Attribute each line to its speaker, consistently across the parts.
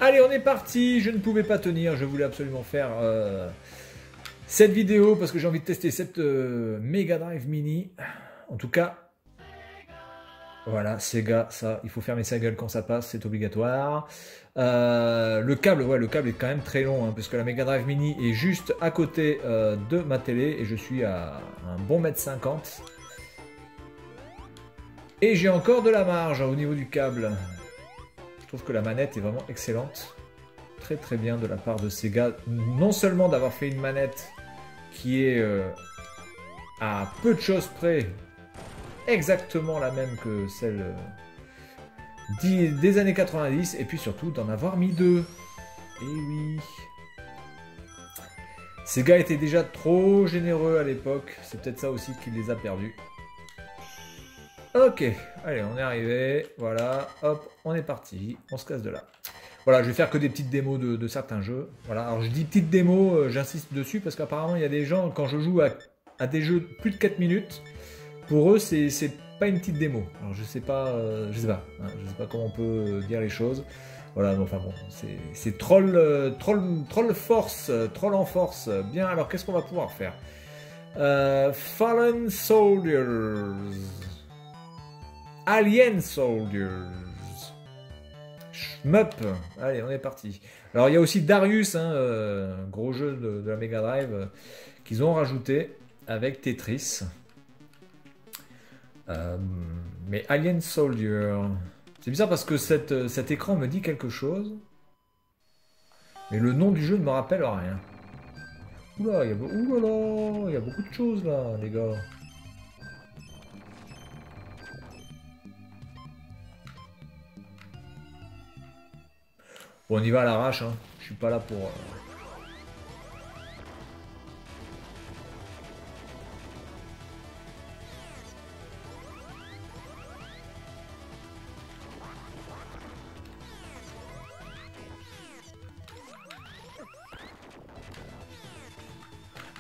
Speaker 1: Allez, on est parti. Je ne pouvais pas tenir. Je voulais absolument faire cette vidéo parce que j'ai envie de tester cette Mega Drive Mini. En tout cas, voilà, Sega, ça, il faut fermer sa gueule quand ça passe, c'est obligatoire. Le câble, ouais, le câble est quand même très long, hein, parce que la Mega Drive Mini est juste à côté de ma télé et je suis à un bon mètre 50. Et j'ai encore de la marge au niveau du câble. Je trouve que la manette est vraiment excellente. Très très bien de la part de Sega. Non seulement d'avoir fait une manette qui est à peu de choses près exactement la même que celle des années 90, et puis surtout d'en avoir mis deux. Et oui. Sega était déjà trop généreux à l'époque. C'est peut-être ça aussi qui les a perdus. Ok, allez, on est arrivé, voilà, hop, on est parti, on se casse de là. Voilà, je vais faire que des petites démos de certains jeux. Voilà, alors je dis petites démos, j'insiste dessus parce qu'apparemment il y a des gens, quand je joue à des jeux de plus de 4 minutes, pour eux c'est pas une petite démo. Alors je sais pas, hein, je sais pas comment on peut dire les choses. Voilà, mais enfin bon, c'est troll force, troll en force. Bien, alors qu'est-ce qu'on va pouvoir faire? Fallen Soldiers. Alien Soldiers. Shmup. Allez, on est parti. Alors, il y a aussi Darius, hein, gros jeu de la Mega Drive, qu'ils ont rajouté avec Tetris. Mais Alien Soldier. C'est bizarre parce que cet écran me dit quelque chose. Mais le nom du jeu ne me rappelle rien. Oula, il y a beaucoup de choses là, les gars. Bon, on y va à l'arrache, hein. Je suis pas là pour...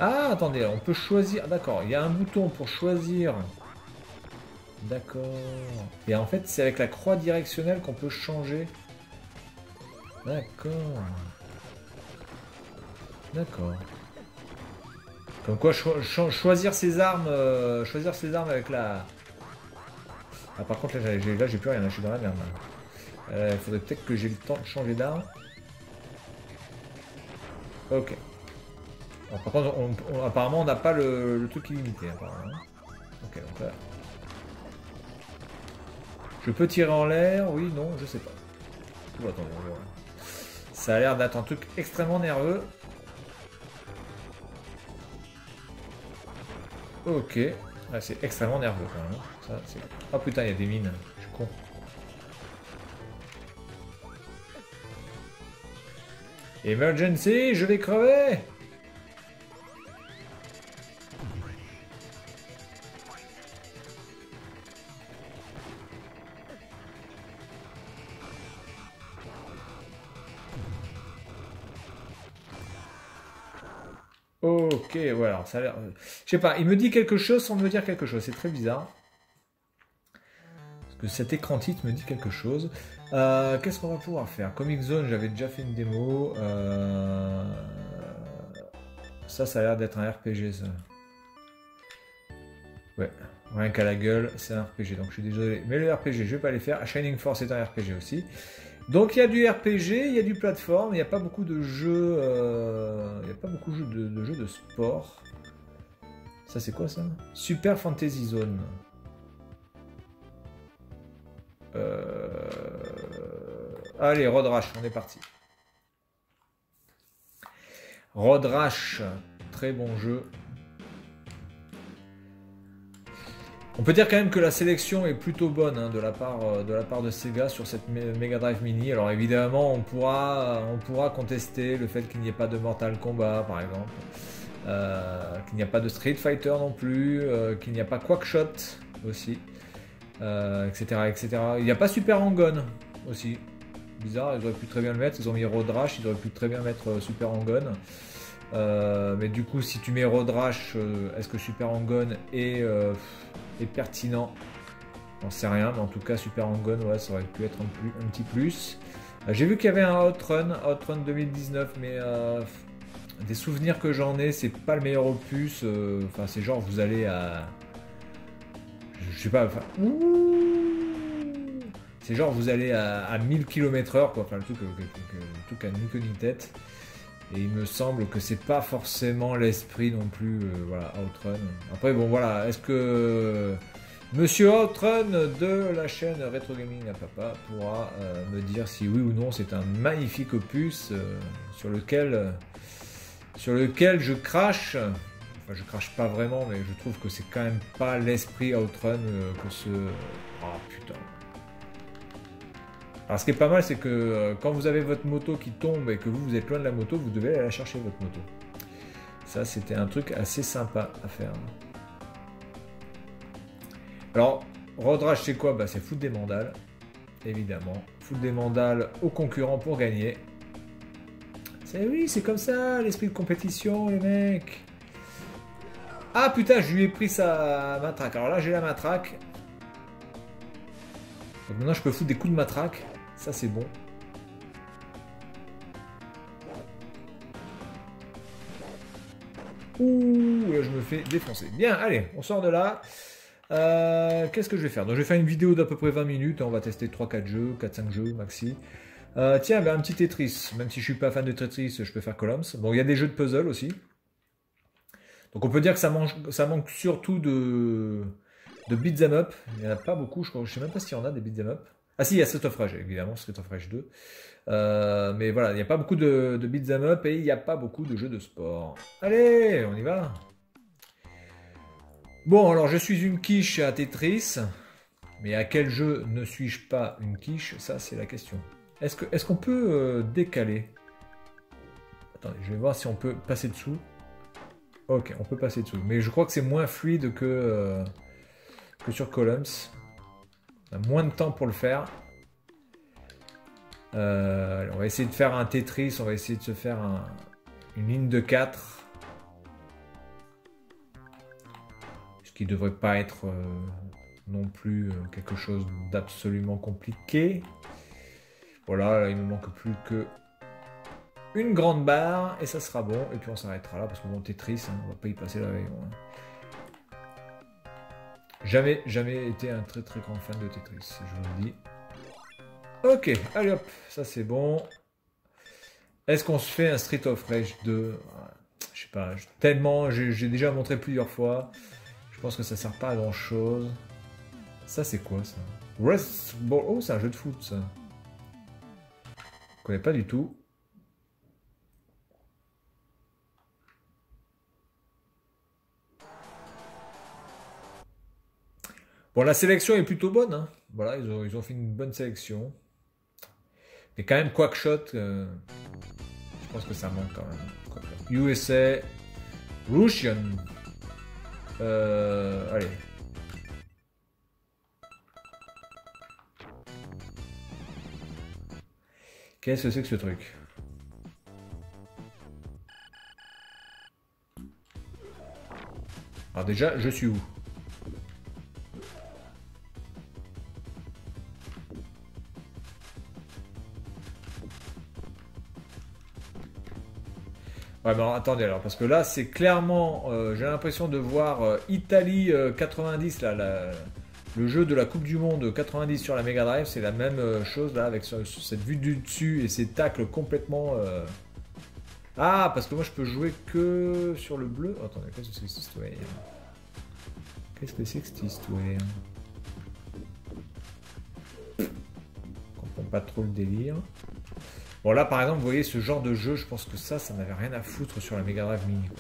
Speaker 1: Ah, attendez, on peut choisir... D'accord, il y a un bouton pour choisir... D'accord. Et en fait, c'est avec la croix directionnelle qu'on peut changer... D'accord. D'accord. Comme quoi, choisir ses armes avec la... Ah, par contre, là, j'ai plus rien, là, je suis dans la merde. Il faudrait peut-être que j'ai le temps de changer d'arme. Ok. Alors, par contre, apparemment, on n'a pas le truc illimité. Apparemment. Ok, donc là... Je peux tirer en l'air? Oui, non, je sais pas. Oh, attends, on va voir. Ça a l'air d'être un truc extrêmement nerveux. Ok. Ah, c'est extrêmement nerveux quand même. Ça, oh putain, il y a des mines. Je suis con. Emergency, je vais crever. Ok, voilà, ça a l'air... Je sais pas, il me dit quelque chose sans me dire quelque chose, c'est très bizarre. Parce que cet écran titre me dit quelque chose. Qu'est-ce qu'on va pouvoir faire? Comic Zone, j'avais déjà fait une démo. Ça a l'air d'être un RPG, ça. Ouais, rien qu'à la gueule, c'est un RPG, donc je suis désolé. Mais le RPG, je vais pas les faire. Shining Force est un RPG aussi. Donc il y a du RPG, il y a du plateforme, il n'y a pas beaucoup de jeux, il n'y a pas beaucoup de jeux de sport. Ça c'est quoi ça? Super Fantasy Zone. Allez, Road Rash, on est parti. Road Rash, très bon jeu. On peut dire quand même que la sélection est plutôt bonne, hein, de la part de Sega sur cette Mega Drive Mini. Alors évidemment, on pourra contester le fait qu'il n'y ait pas de Mortal Kombat, par exemple, qu'il n'y a pas de Street Fighter non plus, qu'il n'y a pas Quackshot aussi, etc., etc. Il n'y a pas Super Hang-On aussi. Bizarre, ils auraient pu très bien le mettre. Ils ont mis Road Rash, ils auraient pu très bien mettre Super Hang-On. Mais du coup, si tu mets Road Rash, est-ce que Super Hang-On est pertinent? J'en sais rien, mais en tout cas, Super Hang-On, ouais, ça aurait pu être un petit plus. J'ai vu qu'il y avait un Outrun 2019, mais des souvenirs que j'en ai, c'est pas le meilleur opus. Enfin, c'est genre vous allez à, je sais pas, enfin, c'est genre vous allez à 1000 km/h, quoi. Enfin, le truc à ni queue ni tête. Et il me semble que c'est pas forcément l'esprit non plus, voilà, Outrun. Après, bon, voilà, est-ce que Monsieur Outrun de la chaîne Retro Gaming à Papa pourra me dire si oui ou non c'est un magnifique opus sur lequel je crache. Enfin, je crache pas vraiment, mais je trouve que c'est quand même pas l'esprit Outrun que ce. Oh putain. Alors ce qui est pas mal, c'est que quand vous avez votre moto qui tombe et que vous êtes loin de la moto, vous devez aller la chercher votre moto. Ça, c'était un truc assez sympa à faire. Alors, Road Rage, c'est quoi? Bah, c'est foutre des mandales, évidemment. Foutre des mandales aux concurrents pour gagner. Oui, c'est comme ça, l'esprit de compétition, les mecs. Ah putain, je lui ai pris sa matraque. Alors là, j'ai la matraque. Donc maintenant, je peux foutre des coups de matraque. Ça, c'est bon. Ouh, là, je me fais défoncer. Bien, allez, on sort de là. Qu'est-ce que je vais faire? Donc, je vais faire une vidéo d'à peu près 20 minutes. On va tester 3-4 jeux, 4-5 jeux maxi. Tiens, ben, un petit Tetris. Même si je suis pas fan de Tetris, je peux faire Columns. Bon, il y a des jeux de puzzle aussi. Donc, on peut dire que ça manque surtout de beat'em up. Il n'y en a pas beaucoup, je crois. Je sais même pas s'il y en a des beat'em up. Ah si, il y a Street of Rage, évidemment, Street of Rage 2. Mais voilà, il n'y a pas beaucoup de beat'em up et il n'y a pas beaucoup de jeux de sport. Allez, on y va. Bon, alors je suis une quiche à Tetris, mais à quel jeu ne suis-je pas une quiche? Ça, c'est la question. Est-ce qu'on peut décaler? Attendez, je vais voir si on peut passer dessous. Ok, on peut passer dessous. Mais je crois que c'est moins fluide que sur Columns. On a moins de temps pour le faire. On va essayer de faire un Tetris, on va essayer de se faire une ligne de 4. Ce qui devrait pas être non plus quelque chose d'absolument compliqué. Voilà, là, il ne me manque plus que une grande barre et ça sera bon. Et puis on s'arrêtera là parce que bon, Tetris, hein, on va pas y passer la veille. Hein. Jamais été un très très grand fan de Tetris, je vous le dis. Ok, allez hop, ça c'est bon. Est-ce qu'on se fait un Street of Rage 2? Je sais pas, tellement, j'ai déjà montré plusieurs fois. Je pense que ça sert pas à grand chose. Ça c'est quoi ça? Rust Ball. Oh, c'est un jeu de foot ça. Je connais pas du tout. Bon, la sélection est plutôt bonne. Hein. Voilà, ils ont fait une bonne sélection. Mais quand même, Quackshot, je pense que ça manque quand même. USA, Russian. Allez. Qu'est-ce que c'est que ce truc? Alors déjà, je suis où? Ouais, mais alors, attendez alors, parce que là, c'est clairement, j'ai l'impression de voir Italie 90, là, le jeu de la Coupe du Monde 90 sur la Mega Drive, c'est la même chose là, avec cette vue du dessus et ces tacles complètement... Ah, parce que moi je peux jouer que sur le bleu. Oh, attendez, qu'est-ce que c'est que cette histoire? Qu'est-ce que c'est que cette histoire? Je comprends pas trop le délire. Bon là par exemple vous voyez ce genre de jeu, je pense que ça n'avait rien à foutre sur la Mega Drive Mini quoi.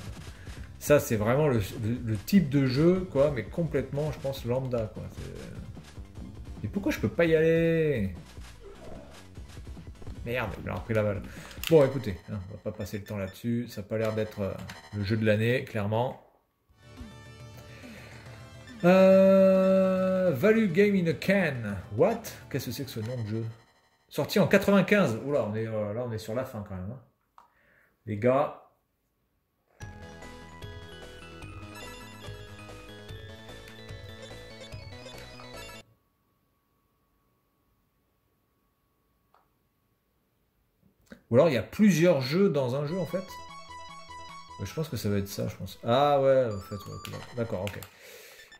Speaker 1: Ça c'est vraiment le type de jeu quoi, mais complètement je pense lambda quoi. Et pourquoi je peux pas y aller? Merde, il a repris la balle. Bon écoutez, hein, on va pas passer le temps là-dessus, ça n'a pas l'air d'être le jeu de l'année, clairement. Value Game in a Can. What? Qu'est-ce que c'est que ce nom de jeu? Sorti en 95. Oula, là on est sur la fin quand même. Hein. Les gars. Ou alors il y a plusieurs jeux dans un jeu en fait. Je pense que ça va être ça, je pense. Ah ouais, en fait, ouais, d'accord, ok.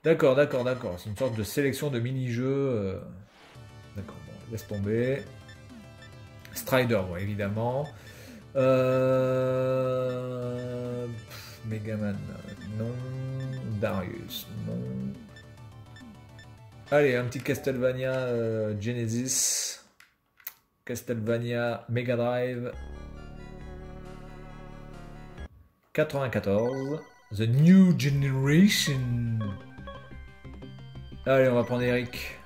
Speaker 1: D'accord, d'accord, d'accord. C'est une sorte de sélection de mini-jeux. D'accord, bon, laisse tomber. Strider, bon, évidemment. Megaman, non. Darius, non. Allez, un petit Castlevania Genesis. Castlevania Mega Drive. 94. The New Generation. Allez, on va prendre Eric.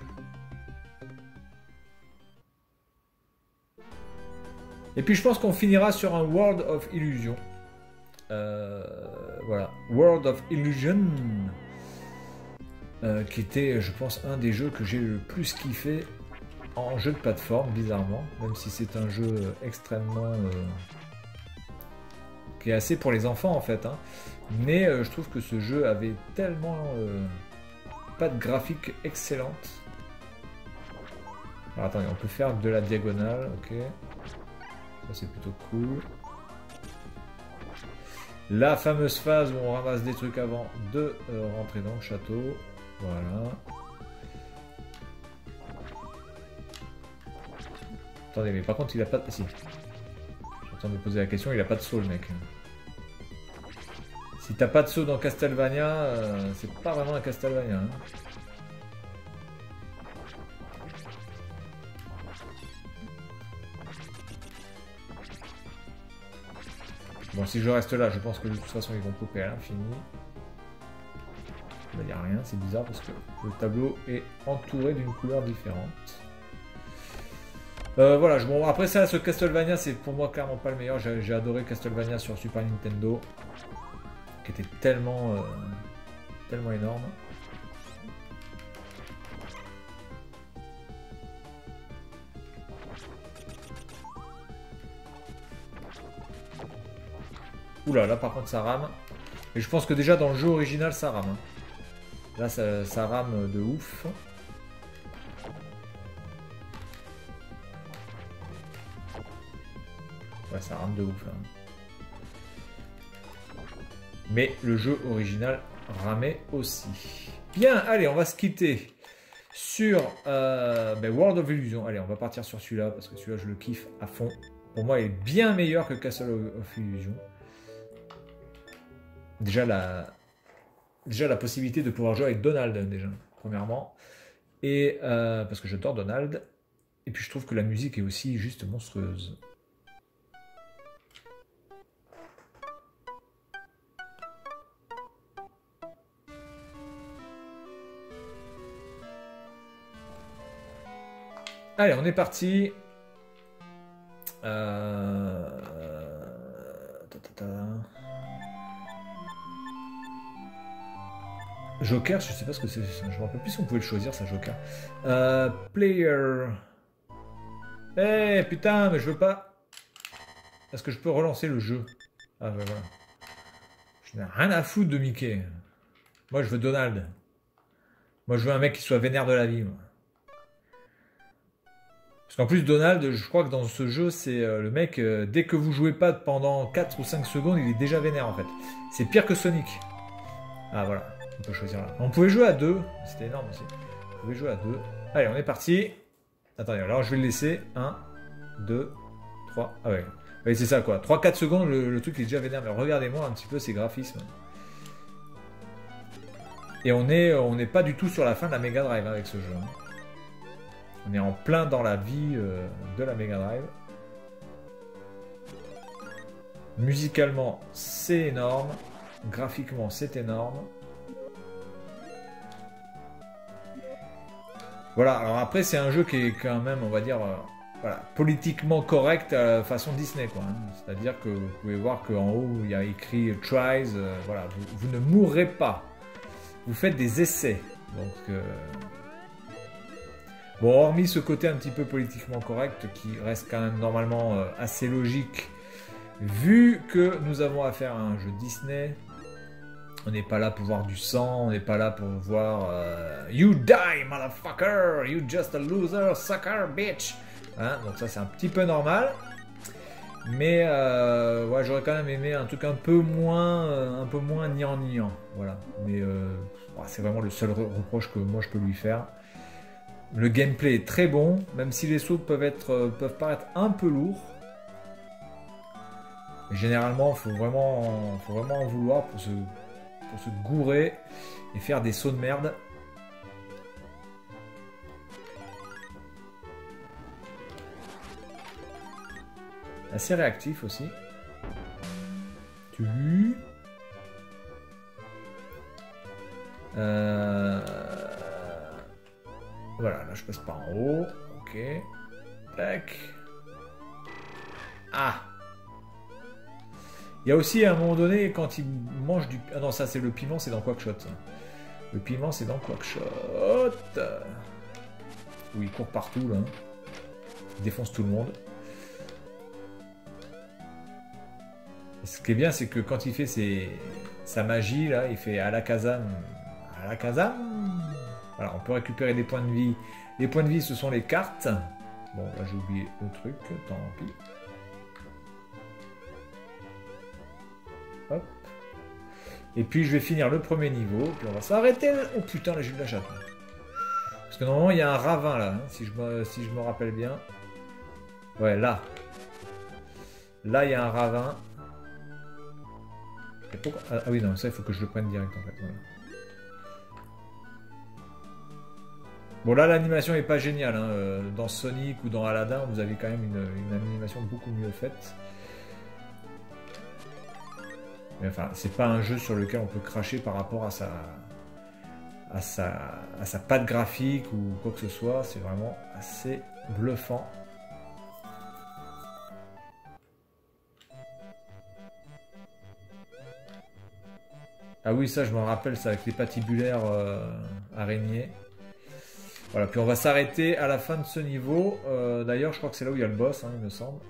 Speaker 1: Et puis je pense qu'on finira sur un World of Illusion. Voilà, World of Illusion. Qui était, je pense, un des jeux que j'ai le plus kiffé en jeu de plateforme, bizarrement. Même si c'est un jeu extrêmement... qui est assez pour les enfants, en fait. Hein. Mais je trouve que ce jeu avait tellement... pas de graphique excellente. Alors attendez, on peut faire de la diagonale, ok. Ça c'est plutôt cool. La fameuse phase où on ramasse des trucs avant de rentrer dans le château. Voilà. Attendez, mais par contre il a pas de... Si. Je suis en train de me poser la question, il a pas de saut le mec. Si t'as pas de saut dans Castlevania, c'est pas vraiment un Castlevania. Hein. Bon, si je reste là, je pense que de toute façon ils vont popper à l'infini. Il n'y a rien, c'est bizarre parce que le tableau est entouré d'une couleur différente. Voilà, bon, après ça, ce Castlevania, c'est pour moi clairement pas le meilleur. J'ai adoré Castlevania sur Super Nintendo, qui était tellement, tellement énorme. Oula, là par contre ça rame. Et je pense que déjà dans le jeu original ça rame. Hein. Là ça rame de ouf. Ouais, ça rame de ouf. Hein. Mais le jeu original ramait aussi. Bien, allez, on va se quitter sur World of Illusion. Allez, on va partir sur celui-là parce que celui-là je le kiffe à fond. Pour moi, il est bien meilleur que Castle of Illusion. Déjà la possibilité de pouvoir jouer avec Donald, déjà, premièrement. Et parce que j'adore Donald. Et puis je trouve que la musique est aussi juste monstrueuse. Allez, on est parti. Joker, je sais pas ce que c'est. Je me rappelle plus si on pouvait le choisir, ça, Joker. Player. Eh putain, mais je veux pas. Est-ce que je peux relancer le jeu? Ah, bah voilà. Je n'ai rien à foutre de Mickey. Moi, je veux Donald. Moi, je veux un mec qui soit vénère de la vie. Moi. Parce qu'en plus, Donald, je crois que dans ce jeu, c'est le mec, dès que vous jouez pas pendant 4 ou 5 secondes, il est déjà vénère en fait. C'est pire que Sonic. Ah voilà, on peut choisir là. On pouvait jouer à 2, c'était énorme aussi. On pouvait jouer à 2. Allez, on est parti. Attendez, alors je vais le laisser. 1, 2, 3. Ah ouais, oui, c'est ça quoi. 3-4 secondes, le truc est déjà vénère. Mais regardez-moi un petit peu ces graphismes. Et on n'est pas du tout sur la fin de la Mega Drive avec ce jeu. Hein. On est en plein dans la vie de la Mega Drive. Musicalement, c'est énorme. Graphiquement, c'est énorme. Voilà, alors après, c'est un jeu qui est quand même, on va dire, voilà, politiquement correct façon Disney, quoi. Hein. C'est-à-dire que vous pouvez voir qu'en haut, il y a écrit « Tries », voilà, vous ne mourrez pas. Vous faites des essais. Donc... Bon, hormis ce côté un petit peu politiquement correct, qui reste quand même normalement assez logique, vu que nous avons affaire à un jeu Disney, on n'est pas là pour voir du sang, on n'est pas là pour voir You die, motherfucker! You just a loser, sucker, bitch! Hein, donc ça, c'est un petit peu normal. Mais ouais, j'aurais quand même aimé un truc un peu moins gnangnan. Voilà. Mais c'est vraiment le seul reproche que moi je peux lui faire. Le gameplay est très bon, même si les sauts peuvent paraître un peu lourds. Mais généralement, faut vraiment en vouloir pour se gourer et faire des sauts de merde. Assez réactif aussi. Voilà, là je passe par en haut. Ok. Tac. Ah. Il y a aussi à un moment donné, quand il mange du... Ah non, ça c'est le piment, c'est dans Quackshot. Le piment, c'est dans Quackshot. Où il court partout, là. Il défonce tout le monde. Et ce qui est bien, c'est que quand il fait sa magie, là, il fait Alakazam. Alakazam. Voilà, on peut récupérer des points de vie. Les points de vie, ce sont les cartes. Bon, là, j'ai oublié le truc, tant pis. Hop. Et puis, je vais finir le premier niveau. Puis, on va s'arrêter. Oh putain, là, j'ai de la chatte. Parce que normalement, il y a un ravin, là, hein, si je me rappelle bien. Ouais, là. Là, il y a un ravin. Ah oui, non, ça, il faut que je le prenne direct, en fait. Voilà. Bon, là, l'animation est pas géniale. Hein. Dans Sonic ou dans Aladdin, vous avez quand même une animation beaucoup mieux faite. Mais enfin, c'est pas un jeu sur lequel on peut cracher par rapport à sa patte graphique ou quoi que ce soit. C'est vraiment assez bluffant. Ah oui, ça, je me rappelle, ça avec les patibulaires araignées. Voilà, puis on va s'arrêter à la fin de ce niveau. D'ailleurs, je crois que c'est là où il y a le boss, hein, il me semble.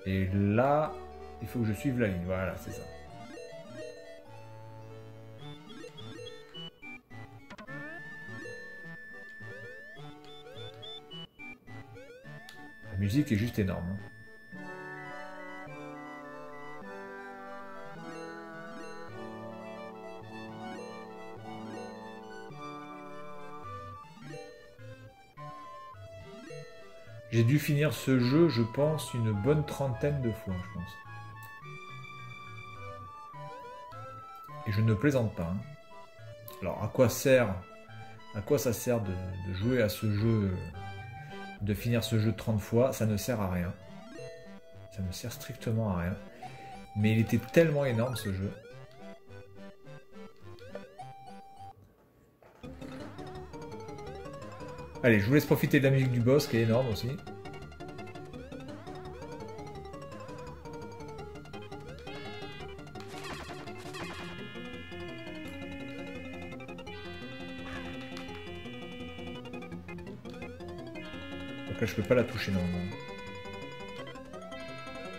Speaker 1: Et là, il faut que je suive la ligne. Voilà, c'est ça. La musique est juste énorme. Hein. J'ai dû finir ce jeu, je pense, une bonne trentaine de fois, je pense. Et je ne plaisante pas. Hein. Alors, à quoi ça sert de jouer à ce jeu, de finir ce jeu 30 fois? Ça ne sert à rien. Ça ne sert strictement à rien. Mais il était tellement énorme, ce jeu. Allez, je vous laisse profiter de la musique du boss, qui est énorme aussi. Donc là, je peux pas la toucher normalement.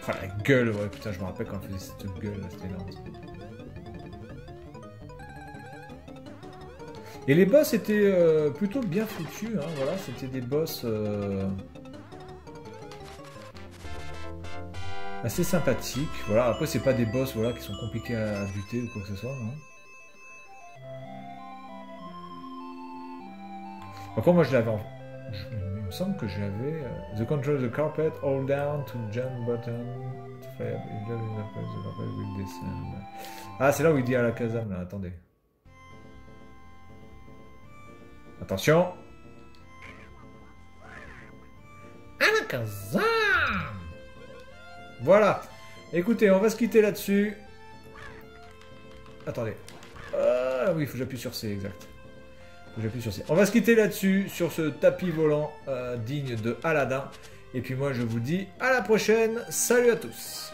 Speaker 1: Ah, la gueule, ouais, putain, je me rappelle quand on faisait cette gueule, c'était énorme. Et les boss étaient plutôt bien foutus, hein, voilà, c'était des boss assez sympathiques. Voilà, après c'est pas des boss voilà, qui sont compliqués à buter ou quoi que ce soit. Non. Par contre, moi je l'avais. Il me semble que j'avais. The control the carpet, hold down to jump button. Ah, c'est là où il dit Alakazam, là, attendez. Attention. Alakazam. Voilà. Écoutez, on va se quitter là-dessus. Attendez. Ah oui, il faut que j'appuie sur C, exact. J'appuie sur C. On va se quitter là-dessus, sur ce tapis volant digne de Aladdin. Et puis moi, je vous dis à la prochaine. Salut à tous.